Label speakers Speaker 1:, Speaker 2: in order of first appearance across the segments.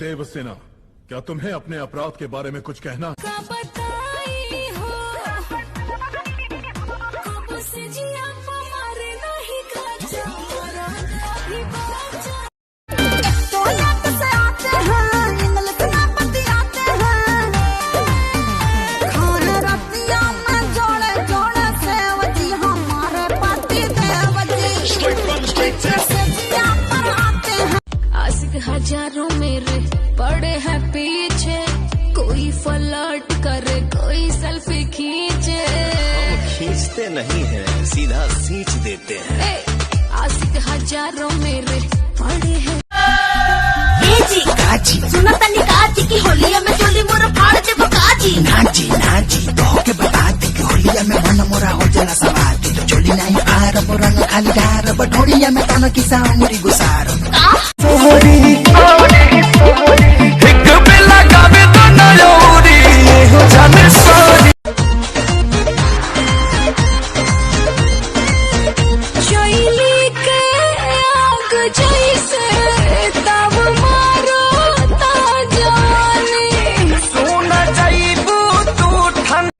Speaker 1: देवसेना, क्या तुम्हें अपने अपराध के बारे में कुछ कहना?
Speaker 2: हजारों मेरे पड़े हैं पीछे, कोई फ्लर्ट करे कोई सेल्फी खींचे।
Speaker 3: हम खींचते नहीं हैं, सीधा सींच देते हैं।
Speaker 2: आशिक हजारों मेरे पड़े हैं।
Speaker 4: जी काजी सुना तनी काजी की होलिया में चोली मोरा फाड़ दे काजी। नाजी नाजी तो के बता दे कि होलिया में मन मोरा हो जला सवार की तो चोली नहीं आर मोरा न खाली डार बठोड़िया में तन की सामरी गुसार सोहरी एक बेला गावे तो नयोरी हो जाने सोरी
Speaker 2: शैली के आग जैसे तब मारो ता जाने
Speaker 3: सोना जाइबू तू ठन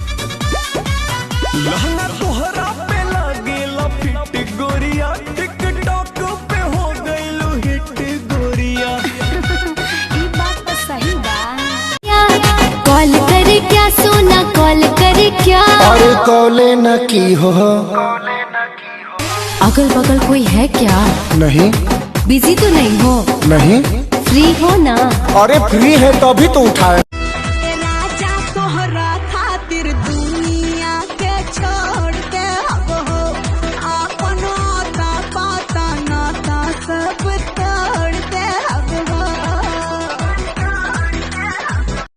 Speaker 3: लहंगा तोहरा पे लागेला फिट गोरिया, टिकटॉक पे हो गइलू हिट गोरिया।
Speaker 2: ये बात तो सही बा। कॉल करे क्या सोना, कॉल करे क्या?
Speaker 5: और कॉले न की हो।
Speaker 2: अगल बगल कोई है क्या?
Speaker 5: नहीं।
Speaker 2: बिजी तो नहीं हो?
Speaker 5: नहीं।
Speaker 2: फ्री हो ना?
Speaker 5: अरे फ्री है तो अभी तो उठाए।
Speaker 4: राजा तोहरा खातिर दुनिया के छोड़ के अब हो अपन आता पाता नाता सब तोड़ के अब हो।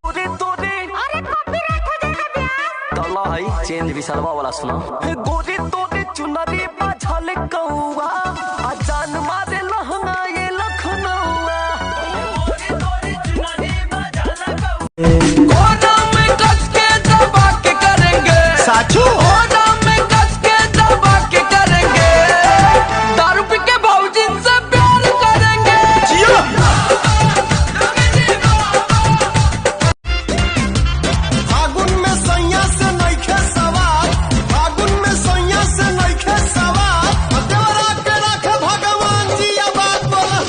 Speaker 3: तोरे तोरे
Speaker 4: अरे कॉपीराइट हो जाएगा ब्याह।
Speaker 3: तला है चेंज विसरवा वाला सुना। गोरे तोरे चुनरी बाझल कौआ, आ जान मारे लहंगा ये लखनऊआ। कोना में कस के दबा के करेंगे साचू, कोना में कस के दबा के करेंगे, दारू पी के भौजिन से प्यार करेंगे। जियो फागुन में सैया से नइखे सवार, फागुन में सैया से नइखे सवार, देवरा के रखे भगवान जी या बात बोला।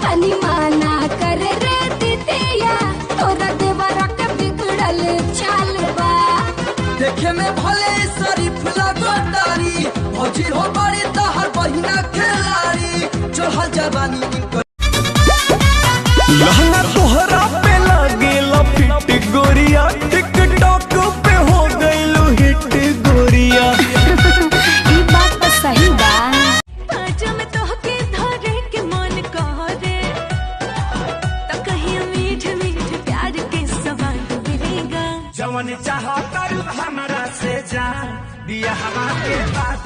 Speaker 2: तनी माना कर रे दितिया, तोरा देवरा के बिगड़ल चाल बा।
Speaker 3: देखे में भले शरीफ लगो तारी, भौजी हो बड़ी तहर बहिना खिलाड़ी, चढ़ल जवानी लहंगा तोहरा पे लागेला फिट गोरिया, टिकटॉक पे हो गइलू हिट गोरिया।
Speaker 2: ये बात तो सही बा।
Speaker 4: पाँचों में तोहके धरे के मन करे, तो कहीं मीठ मीठ प्यार के सवाल मिलेगा।
Speaker 3: जवन चाहा कर हमरा से जान दिया हवा के बात।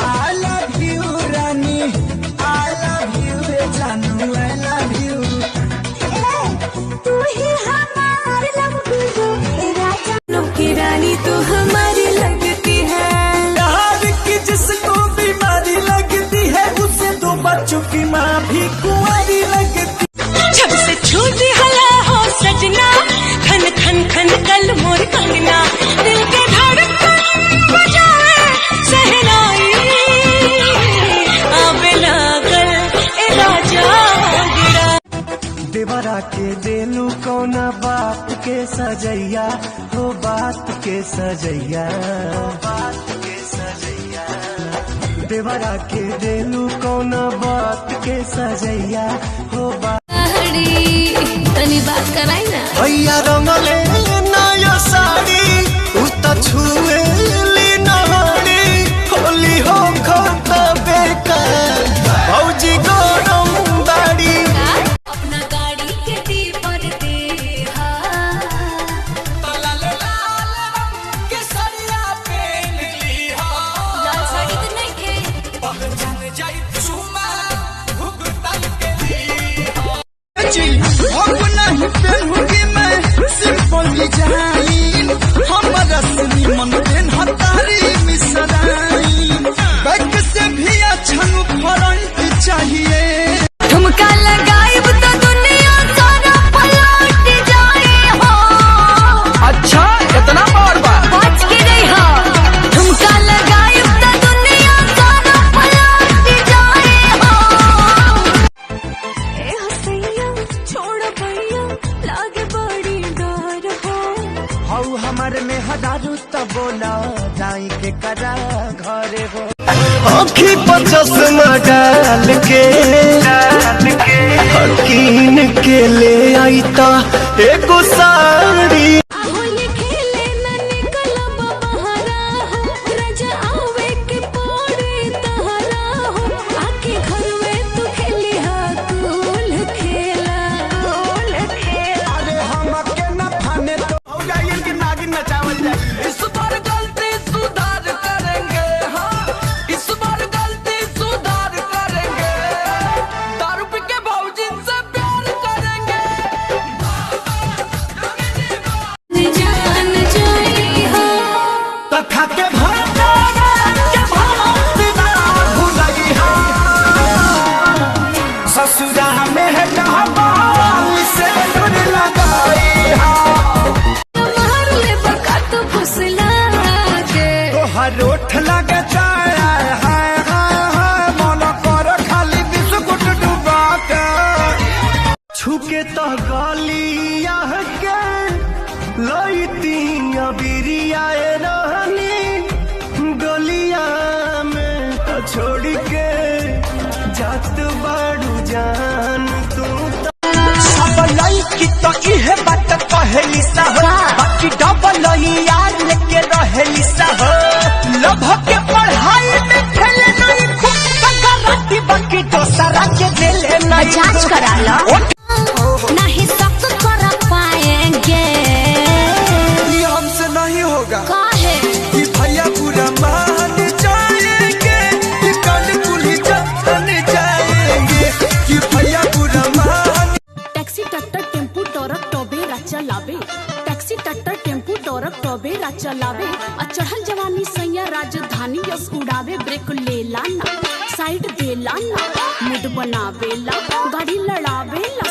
Speaker 3: I love you Rani, I love you जानू, I love you।
Speaker 4: तू ही हमार लव गुरु राजा नो की रानी तू हमारी लगती है।
Speaker 3: प्यार की जिसको बीमारी लगती है, उसे दो बच्चों की माँ भी कुंवारी लगती।
Speaker 4: जब से छूटी हला हो सजना, खन खन खन कल मोर कंगना, दिल के धड़कन बजाए सहनाई, आवे लागल ए राजा गिरा।
Speaker 3: देवरा के देलू कौना बात के सजैया, हो बात के सजैया, बात के सजैया। देवरा के देलू कौना बात के सजैया, हो बात।
Speaker 2: तनी बात कराई ना।
Speaker 3: भैया रंगले नया साड़ी, उता छुए ली नहाड़ी, होली हो खाता बेकार, भौजी गरम दाढ़ी।
Speaker 2: अपना गाड़ी के दी पर दे लाल साड़ी तो नहीं थे।
Speaker 3: नहीं पहनूंगी मैं सिंपल डिजाइन, हमारा मन हमारा घरे हो। आँखी पर चश्मा डाल के हकीन के ले आई ता एगो साड़ी।
Speaker 2: होली खेले न निकलब बहरा हो, राजा आवे के पड़े तहरा हो, आके घरवे तू खेली हा कूल खेला।
Speaker 3: अरे हमके न फाने तो हो जाइए कि नागिन नचावल जाए।
Speaker 6: इस बार गलती सुधार करेंगे, हाँ इस बार गलती सुधार करेंगे, दारू पी के भाऊजिन से प्यार करेंगे।
Speaker 2: जान जाई हो
Speaker 3: तथा के भंडारा के भक्ति ना भुलई हा। ससुरा में है कहबाल से डर लगाई हा।
Speaker 2: मार ले बका तू फुसला के।
Speaker 3: तोहर ओठ लगे चाय हाय हाय मन कर खाली बिस्कुट डुबा के। छुके तो गलिया के लईती अबिरिया रहनी गलिया में तो छोड़ के जात बाड़ू जान तू तो। सब लईकी तो इहे बात कहेली सा हो, बाकी डबल यार लेके रहेली सा हो। लभ के पढ़ाई में खेले नहीं खूब कराती, बाकी दोसरा के दिले नहीं।
Speaker 2: जांच करा लो नहीं सब कर पाएंगे।
Speaker 3: ये हमसे नहीं होगा
Speaker 2: काहे
Speaker 3: कि भैया पूरा मान जाएंगे, कि काली कुली जतन जाएंगे, कि भैया पूरा मान।
Speaker 7: टैक्सी ट्रैक्टर टेम्पू टोरक टोबेरा चलावे, टैक्सी ट्रैक्टर टेम्पू टोरक टोबेरा चलावे। आ चढ़ल जवानी सैया राजधानी यस उड़ावे, ब्रेक ले लाना साइड दे लाना, मूड बनावेला गाड़ी लड़ावेला।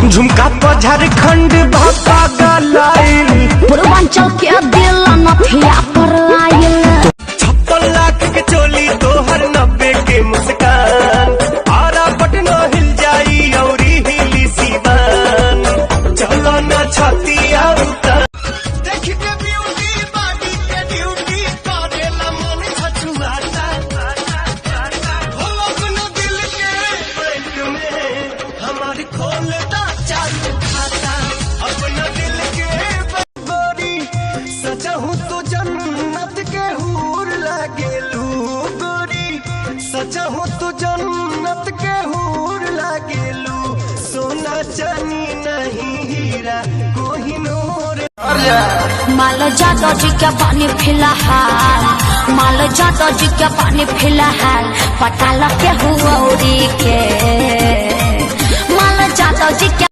Speaker 3: झुमका पर झारखंड भापा गलाइल,
Speaker 2: पूर्वांचल के दिल नथिया पर आयल।
Speaker 3: 56 लाख के चोली तोहर 90 के मुस्कान, आरा पटना हिल जाई औरी हिली सीवान। चलो न छतिया उतार देख के ब्यूटी बॉडी के ड्यूटी करेला मन छछुआता। हो अपना दिल के बैंक में हमारी खोलता चालू खाता, अपना दिल के गोरी सजहूं तो जन्नत के हूर लागेलू गोरी, सजहूं तो जन्नत के हूर लागेलू। सोना चांदी नहीं हीरा कोहिनूर।
Speaker 2: माल जादव जी के पानी फिलहाल, माल जादव जी के पानी फिलहाल, पटाला के हुआ उड़ी के। माल जादव जी के